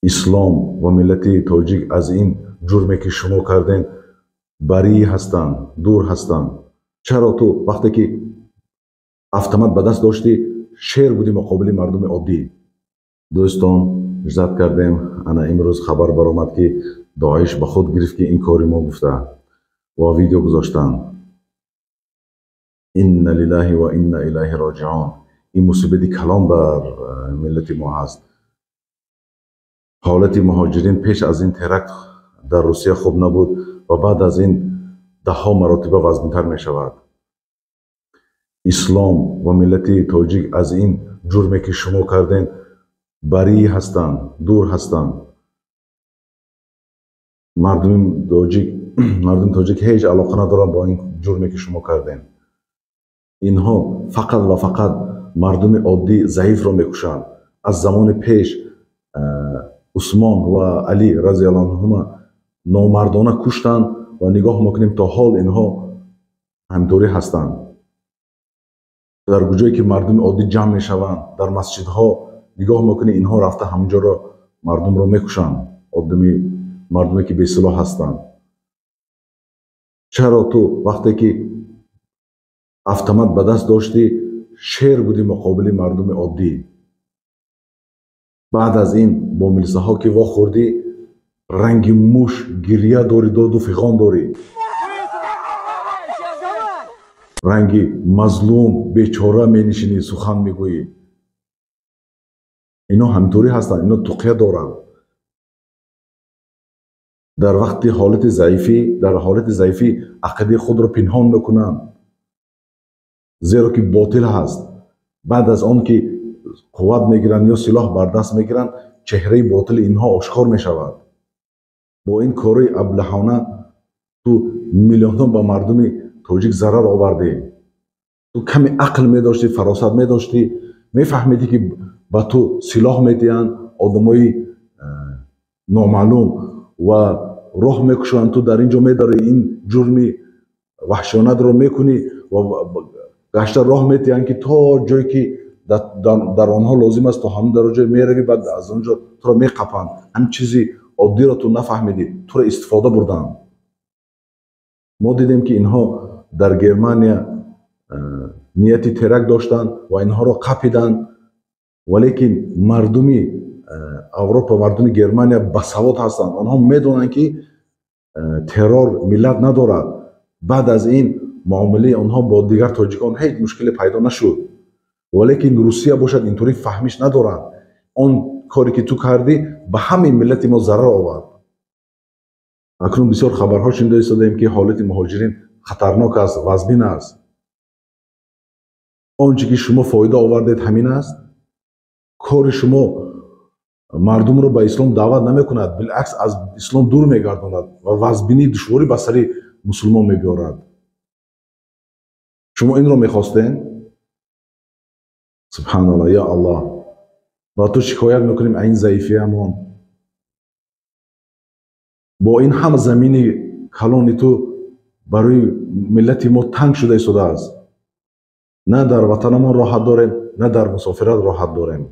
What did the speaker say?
اسلام و ملت تاجیک از این جرمی که شما کردین بری هستند، دور هستند. چرا تو وقتی که автомат به دست داشتی شیر بودی مقابل مردم عادی؟ دوستان اجازت کردیم انا امروز خبر برآمد که داعش به خود گرفت که این کاری ما گفته و ویدیو گذاشتن. این لله و انا الیه راجعون. این مصیبت کلان بر ملت ما هست. حالت مهاجرین پیش از این ترک در روسیه خوب نبود و بعد از این ده ها مراتب وزن‌تر می شود. اسلام و ملت تاجیک از این جرمی که شما کردین بری هستند، دور هستند. مردم تاجیک هیچ علاقه ندارن با این جرمی که شما کردین. اینها فقط و فقط مردم عادی ضعیف را میکشند. از زمان پیش عثمان و علی رضی الله عنهما نامردانه کشتند و نگاه میکنیم تا حال اینها همطوری هستند. در کجایی که مردم عادی جمع میشوند در مسجدها نگاه میکنیم اینها رفته همونجا را مردم را میکشند، مردمی که بی سلاح هستند. چرا تو وقتی که автомат به دست داشتی شیر بودی مقابل مردم عادی؟ بعد از این با ملسه ها که وا خوردی رنگ موش گریه داری، داد و فغان داری، رنگ مظلوم بیچاره می نشینی سخن میگویی. اینا همطوری هستند، اینا تقیه دارند. در وقت حالت ضعیفی عقیده خود را پنهان میکنند، زیرا که باطل هست. بعد از آن که قوت میگیرند یا سلاح بر دست میگیرند چهره باطل اینها آشکار میشود. با این کارهای ابلهانه تو میلیون‌ها با مردم تاجیک ضرر آورده. تو کمی عقل میداشتی، فراست میداشتی، میفهمیدی که با تو سلاح میدهند آدمای نامعلوم و راه میکشند، تو در اینجا میداری این جرمی وحشیانه رو میکنی و گشته راه میدهند که تا جایی که در آنها لازم است تا همون درجه میروی، بعد از اونجا تو را میقپند. همین چیزی عادی را تو نفهمیدی، تو را استفاده بردن. ما دیدیم که اینها در گرمانیا نیتی ترک داشتند و اینها را قپیدند، ولیکن مردمی اروپا، مردم گرمانیا بسواد هستند. آنها میدونند که ترور ملت ندارد. بعد از این معامله آنها با دیگر تاجیکان هیچ مشکلی پیدا نشد، ولیکن روسیه باشد اینطوری فهمیش ندارند. آن کاری که تو کردی به همین ملت ما ضرر آورد. اکنون بسیار خبرها شنیده ایستادیم که حالت مهاجرین خطرناک است، وزبین است. آنچه که شما فایده آوردید همین است. کار شما مردم رو به اسلام دعوت نمی کند، بالعکس از اسلام دور میگرداند و وزبینی دشواری به سر مسلمان میبیارد. شما این رو میخواستین؟ سبحان الله، یا الله. با تو شکایت میکنیم این ضعیفی امون. با این همه زمین کلان تو برای ملت ما تنگ شده ایستاده است. نه در وطنمان راحت داریم، نه در مسافرت راحت داریم.